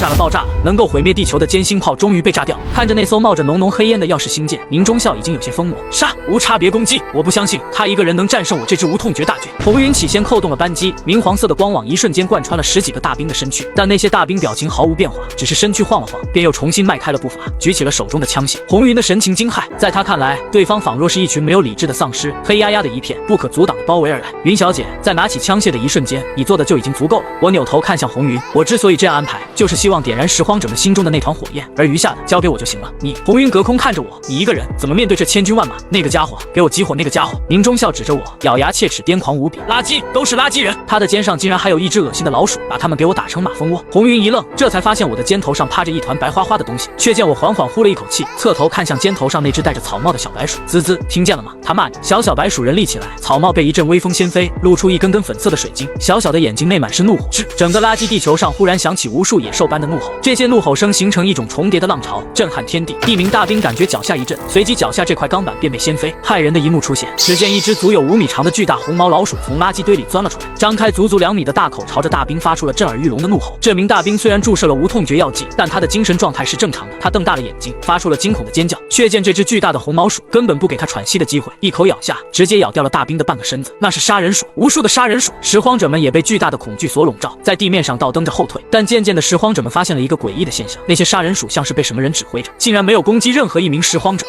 炸了，爆炸了！能够毁灭地球的歼星炮终于被炸掉。看着那艘冒着浓浓黑烟的耀世星舰，宁中校已经有些疯魔。杀！无差别攻击！我不相信他一个人能战胜我这支无痛绝大军。红云起先扣动了扳机，明黄色的光网一瞬间贯穿了10几个大兵的身躯，但那些大兵表情毫无变化，只是身躯晃了晃，便又重新迈开了步伐，举起了手中的枪械。红云的神情惊骇，在他看来，对方仿若是一群没有理智的丧尸，黑压压的一片，不可阻挡的包围而来。云小姐，在拿起枪械的一瞬间，你做的就已经足够了。我扭头看向红云，我之所以这样安排，就是希望点燃拾荒者们心中的那团火焰，而余下的交给我就行了。你，红云隔空看着我，你一个人怎么面对这千军万马？那个家伙，给我激活那个家伙！宁中校指着我，咬牙切齿，癫狂无比。垃圾，都是垃圾人！他的肩上竟然还有一只恶心的老鼠，把他们给我打成马蜂窝。红云一愣，这才发现我的肩头上趴着一团白花花的东西，却见我缓缓呼了一口气，侧头看向肩头上那只戴着草帽的小白鼠。滋滋，听见了吗？他骂你。小白鼠人立起来，草帽被一阵微风掀飞，露出一根根粉色的水晶，小的眼睛内满是怒火。整个垃圾地球上忽然响起无数野兽般的怒吼，这些怒吼声形成一种重叠的浪潮，震撼天地。一名大兵感觉脚下一震，随即脚下这块钢板便被掀飞。骇人的一幕出现，只见一只足有5米长的巨大红毛老鼠从垃圾堆里钻了出来，张开足足2米的大口，朝着大兵发出了震耳欲聋的怒吼。这名大兵虽然注射了无痛绝药剂，但他的精神状态是正常的，他瞪大了眼睛，发出了惊恐的尖叫。却见这只巨大的红毛鼠根本不给他喘息的机会，一口咬下，直接咬掉了大兵的半个身子。那是杀人鼠，无数的杀人鼠！拾荒者们也被巨大的恐惧所笼罩，在地面上倒蹬着后退。但渐渐的，拾荒者们发现了一个诡异的现象，那些杀人鼠像是被什么人指挥着，竟然没有攻击任何一名拾荒者。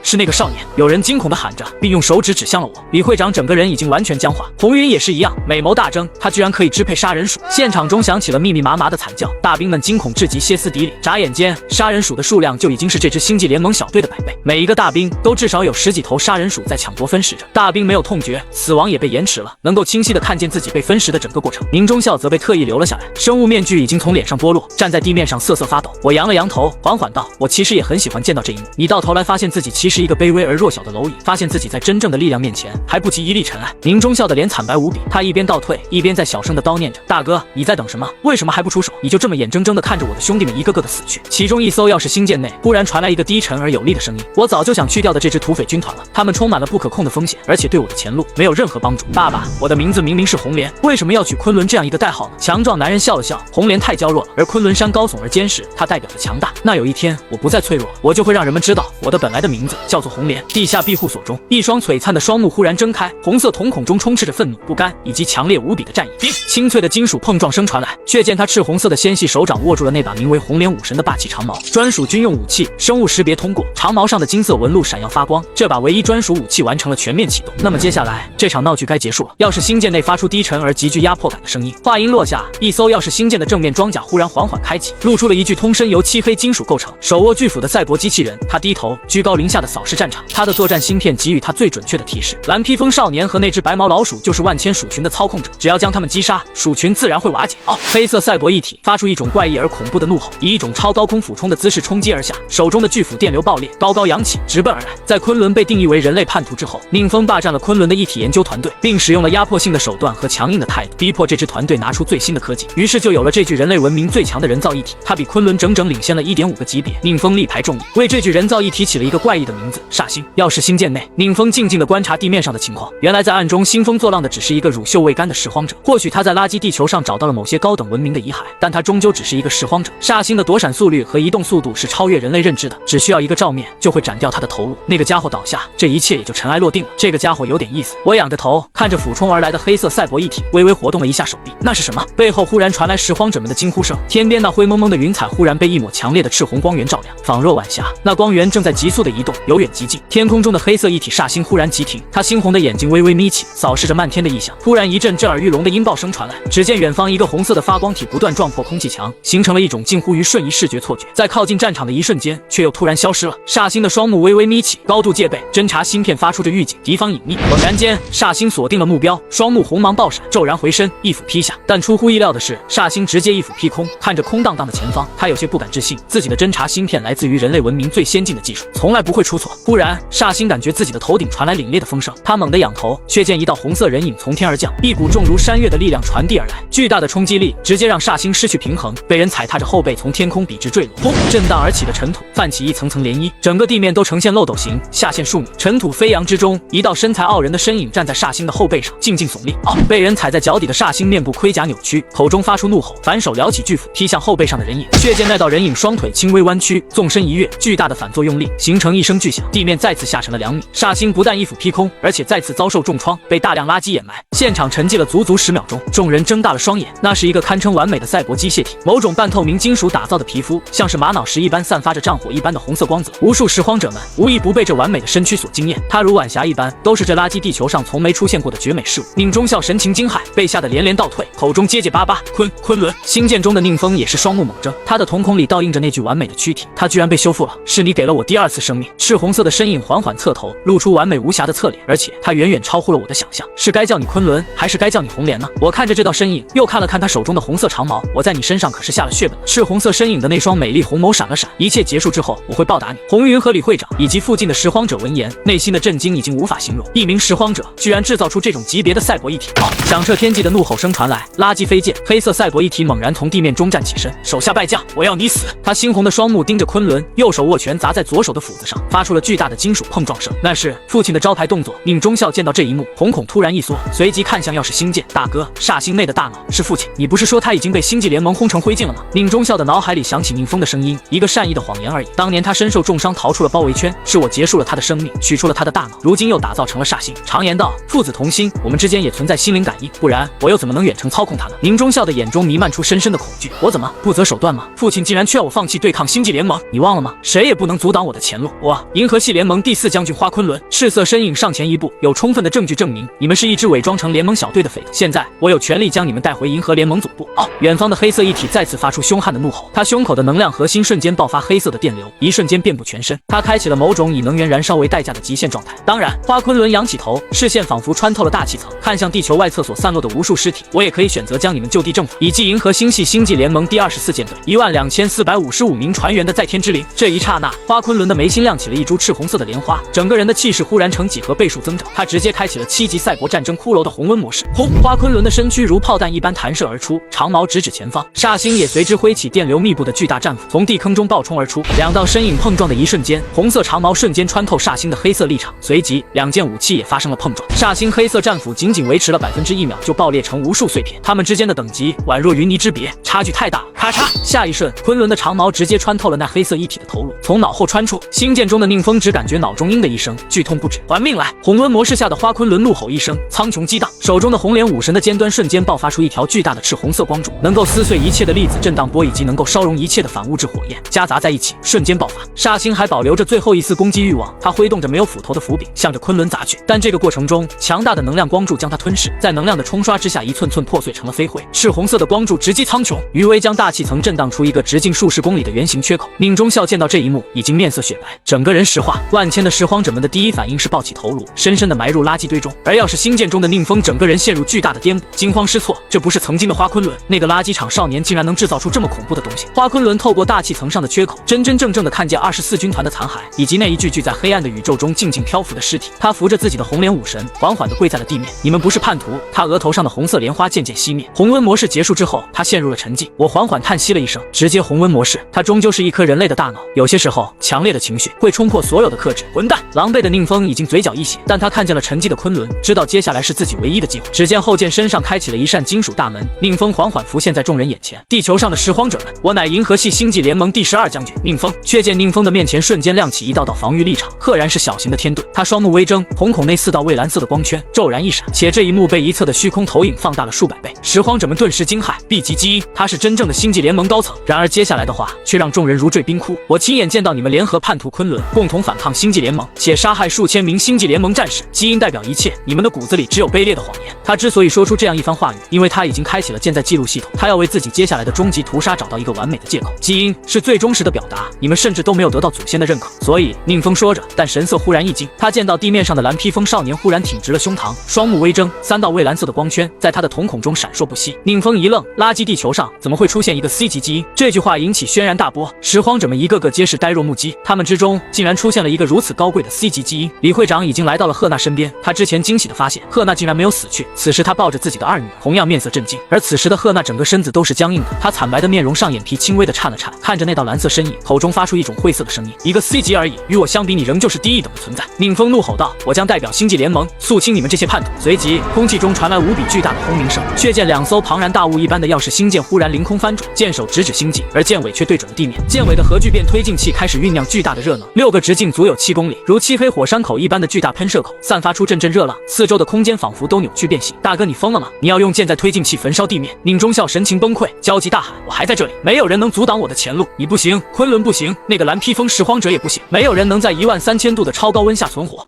是那个少年！有人惊恐地喊着，并用手指指向了我。李会长整个人已经完全僵化，红云也是一样，美眸大睁，他居然可以支配杀人鼠！现场中响起了密密麻麻的惨叫，大兵们惊恐至极，歇斯底里。眨眼间，杀人鼠的数量就已经是这支星际联盟小队的100倍，每一个大兵都至少有10几头杀人鼠在抢夺分食着。大兵没有痛觉，死亡也被延迟了，能够清晰地看见自己被分食的整个过程。宁中校则被特意留了下来，生物面具已经从脸上剥落，站在地面上瑟瑟发抖。我扬了扬头，缓缓道：“我其实也很喜欢见到这一幕。你到头来发现自己其实一个卑微而弱小的蝼蚁，发现自己在真正的力量面前还不及一粒尘埃。”宁中校的脸惨白无比，他一边倒退，一边在小声地叨念着：“大哥，你在等什么？为什么还不出手？你就这么眼睁睁地看着我的兄弟们一个个的死去。”其中一艘要是星舰内忽然传来一个低沉而有力的声音：“我早就想去掉的这支土匪军团了，他们充满了不可控的风险，而且对我的前路没有任何帮助。爸爸，我的名字明明是红莲，为什么要取昆仑这样一个代号呢？”强壮男人笑了笑，红莲太娇弱了，而昆仑山高耸而坚实，它代表着强大。那有一天我不再脆弱，我就会让人们知道我的本来的名字叫做红莲。地下庇护所中，一双璀璨的双目忽然睁开，红色瞳孔中充斥着愤怒、不甘以及强烈无比的战意。叮，清脆的金属碰撞声传来，却见他赤红色的纤细手掌握住了那把名为红莲武神的霸气长矛，专属军用武器，生物识别通过，长矛上的金色纹路闪耀发光。这把唯一专属武器完成了全面启动。那么接下来这场闹剧该结束了。要是星舰内发出低沉而极具压迫感的声音，话音落下，一艘要是星舰的正面装甲忽然缓缓开启，露出了一具通身由漆黑金属构成、手握巨斧的赛博机器人。他低头居高临下的扫视战场，他的作战芯片给予他最准确的提示：蓝披风少年和那只白毛老鼠就是万千鼠群的操控者，只要将他们击杀，鼠群自然会瓦解。黑色赛博一体发出一种怪异而恐怖的怒吼，以一种超高空俯冲的姿势冲击而下，手中的巨斧电流爆裂，高高扬起，直奔而来。在昆仑被定义为人类叛徒之后，宁风霸占了昆仑的一体研究团队，并使用了压迫性的手段和强硬的态度，逼迫这支团队拿出最新的科技。于是就有了这具人类文明最强的人造一体，它比昆仑整整领先了1.5个级别。宁风力排众议，为这具人造一体起了一个怪异的名字——煞星。要是星舰内，宁风静静地观察地面上的情况，原来在暗中兴风作浪的只是一个乳臭未干的拾荒者。或许他在垃圾地球上找到了某些高等文明的遗骸，但他终究只是一个拾荒者。煞星的躲闪速率和移动速度是超越人类认知的，只需要一个照面就会斩掉他的头颅。那个家伙倒下，这一切也就尘埃落定了。这个家伙有点意思。我仰着头看着俯冲而来的黑色赛博一体，微微活动了一下手臂。那是什么？背后忽然传来拾荒者们的惊呼声。天边那灰蒙蒙的云彩忽然被一抹强烈的赤红光源照亮，仿若晚霞。那光源正在急速的移动，由远及近。天空中的黑色一体煞星忽然急停，他猩红的眼睛微微眯起，扫视着漫天的异象。突然一阵震耳欲聋的音爆声传来，只见远方一个红色的发光体不断撞破空气墙，形成了一种近乎于瞬移视觉错觉，在靠近战场的一瞬间却又突然消失了。煞星的双目微微眯起，高度戒备，侦察芯片发出着预警，敌方隐秘。猛然间，煞星锁定了目标，双目红芒爆闪，骤然回身，一斧劈下。但出乎意料的是，煞星直接一斧劈空，看着空荡荡的前方，他有些不敢置信，自己的侦察芯片来自于人类文明最先进的技术，从来不会出错。忽然，煞星感觉自己的头顶传来凛冽的风声，他猛地仰头，却见一道红色人影从天而降，一股重如山岳的力量传递而来，巨大的冲击力直接让煞星失去平衡，被人踩踏着后背从天空笔直坠落。轰！震荡而起的尘土泛起一层层涟漪，整个地面都呈现漏斗形，下陷数米。尘土飞扬之中，一道身材傲人的身影站在煞星的后背上，静静耸立。被人踩在脚底的煞星面部盔甲扭曲，口中发出怒吼，反手撩起巨斧劈踢向后背上的人影，却见那道人影双腿轻微弯曲，纵身一跃，巨大的反作用力形成一声巨响，地面再次下沉了2米。煞星不但衣服劈空，而且再次遭受重创，被大量垃圾掩埋，现场沉寂了足足10秒钟。众人睁大了双眼，那是一个堪称完美的赛博机械体，某种半透明金属打造的皮肤，像是玛瑙石一般散发着战火一般的红色光泽。无数拾荒者们无一不被这完美的身躯所惊艳，他如晚霞一般，都是这垃圾地球上从没出现过的绝美事物。宁中校神情惊骇，被吓得连连倒退，口中结结巴巴。昆仑星舰中的宁风也是双目猛睁，他的瞳孔里倒映着那具完美的躯体，他居然被修复了，是你给了我第2次生命。赤红色的身影缓缓侧头，露出完美无瑕的侧脸，而且他远远超乎了我的想象，是该叫你昆仑，还是该叫你红莲呢？我看着这道身影，又看了看他手中的红色长矛，我在你身上可是下了血本。赤红色身影的那双美丽红眸闪了闪，一切结束之后，我会报答你。红云和李会长以及附近的拾荒者闻言，内心的震惊已经无法形容，一名拾荒者居然制造出这种级别的赛博一体。响彻天际的怒吼声传来，垃圾飞溅，黑色赛博一体猛然从地面中站起身，手下败将，我要你死！他猩红的双目盯着昆仑，右手握拳砸在左手的斧子上，发出了巨大的金属碰撞声，那是父亲的招牌动作。宁中校见到这一幕，瞳孔突然一缩，随即看向药师星舰大哥，煞星内的大脑是父亲，你不是说他已经被星际联盟轰成灰烬了吗？宁中校的脑海里响起宁风的声音，一个善意的谎言而已。当年他身受重伤逃出了包围圈，是我结束了他的生命，取出了他的大脑，如今又打造成了煞星。常言道，父子同心，我们之间也存在心灵感应，不然我又怎么能远程操控他呢？宁中校的眼中弥漫出深深的恐惧，我怎么不择手段吗？父亲竟然劝我放弃对抗星际联盟，你忘了吗？谁也不能阻挡我的前路。我银河系联盟第4将军花昆仑。赤色身影上前一步，有充分的证据证明你们是一支伪装成联盟小队的匪徒，现在我有权利将你们带回银河联盟总部。远方的黑色一体再次发出凶悍的怒吼，他胸口的能量核心瞬间爆发黑色的电流，一瞬间遍布全身，他开启了某种以能源燃烧为代价的极限状态。当然，花昆仑仰起头，视线仿佛穿透了大气层，看向地球外侧所散落的无数尸体。我也可以选择将你们就地正法，以及银河星系星际联盟第24舰队12455名船员的在天之灵。这一刹那，花昆仑的眉心亮起了一株赤红色的莲花，整个人的气势忽然呈几何倍数增长，他直接开启了7级赛博战争骷髅的红温模式。轰！花昆仑的身躯如炮弹一般弹射而出，长矛直指前方。煞星也随之挥起电流密布的巨大战斧，从地坑中爆冲而出。2道身影碰撞的一瞬间，红色长矛瞬间穿透煞星的黑色立场，随即2件武器也发生了碰撞。煞星黑色战斧仅维持了1秒就爆裂成无数碎片，他们之间的等级宛若云泥之别，差距太大了。咔嚓！下一瞬，昆仑的长矛直接穿透了那黑色一体的头颅，从脑后穿出。星舰中的宁风只感觉脑中嘤的一声，剧痛不止，还命来！红温模式下的花昆仑怒吼一声，苍穹激荡，手中的红莲武神的尖端瞬间爆发出一条巨大的赤红色光柱，能够撕碎一切的粒子震荡波以及能够烧融一切的反物质火焰夹杂在一起，瞬间爆发。煞星还保留着最后一丝攻击欲望，他挥动着没有斧头的斧柄，向着昆仑砸去。但这个过程中，强大的能量光柱将他吞噬，在能量的冲刷之下，一寸寸破碎成了飞灰。赤红色的光柱直击苍穹，余威将大气层震荡出一个直径数十公里的圆形缺口。宁中校见到这一幕，已经面色雪白，整个人石化。万千的拾荒者们的第一反应是抱起头颅，深深的埋入垃圾堆中。而要是星舰中的宁风，整个人陷入巨大的颠簸，惊慌失措。这不是曾经的花昆仑，那个垃圾场少年竟然能制造出这么恐怖的东西。花昆仑透过大气层上的缺口，真正的看见24军团的残骸，以及那一具具在黑暗的宇宙中静静漂浮的尸体。他扶着自己的红莲武神，缓缓地跪在了地面。你们不是叛徒。他额头上的红色莲花渐渐熄灭。红温模式结束之后，他陷入了沉寂。我缓缓叹息了一声，直接红温模式。他终究是一颗人类的大脑，有些时候强烈的情绪会冲破所有的克制。混蛋！狼狈的宁风已经嘴角溢血，但他看见了沉寂的昆仑，知道接下来是自己唯一的机会。只见后剑身上开启了一扇金属大门，宁风缓缓浮现在众人眼前。地球上的拾荒者们，我乃银河系星际联盟第12将军宁风。却见宁风的面前瞬间亮起一道道防御立场，赫然是小型的天盾。他双目微睁，瞳孔内4道蔚蓝色的光圈骤然一闪，且这一幕被一侧的虚空投影放大了数百倍。拾荒者们顿时惊骇，B级基因，他是真正的星际联盟高层。然而接下来的话却让众人如坠冰窟。我亲眼见到你们联合叛徒昆仑，共同反抗星际联盟，且杀害数千名星际联盟战士。基因代表一切，你们的骨子里只有卑劣的谎言。他之所以说出这样一番话语，因为他已经开启了舰载记录系统，他要为自己接下来的终极屠杀找到一个完美的借口。基因是最忠实的表达，你们甚至都没有得到祖先的认可。所以宁风说着，但神色忽然一惊，他见到地面上的蓝披风少年忽然挺直了胸膛，双目微睁，3道蔚蓝色的光圈在他的瞳孔中闪烁不息。宁风一愣，垃圾地球上怎么会出现一个 C 级基因？这句话引起轩然大波，拾荒者们一个个皆是呆若木鸡，他们之中竟然出现了一个如此高贵的 C 级基因。李会长已经来到了赫娜身边，他之前惊喜地发现赫娜竟然没有死去，此时他抱着自己的2女儿，同样面色震惊。而此时的赫娜整个身子都是僵硬的，她惨白的面容上眼皮轻微的颤了颤，看着那道蓝色身影，口中发出一种晦涩的声音：一个 C 级而已，与我相比，你仍旧是低一等的存在。宁风怒吼道：我将代表星际联盟肃清你们这些叛徒。随即空气中传来无比巨大的轰鸣声，却见2艘庞然大物一般的药师星舰忽然凌空翻转，箭手直指星际，而箭尾却对准了地面。箭尾的核聚变推进器开始酝酿巨大的热能，6个直径足有7公里，如漆黑火山口一般的巨大喷射口，散发出阵阵热浪，四周的空间仿佛都扭曲变形。大哥，你疯了吗？你要用箭在推进器焚烧地面？宁中校神情崩溃，焦急大喊：我还在这里，没有人能阻挡我的前路。你不行，昆仑不行，那个蓝披风拾荒者也不行，没有人能在13000度的超高温下存活。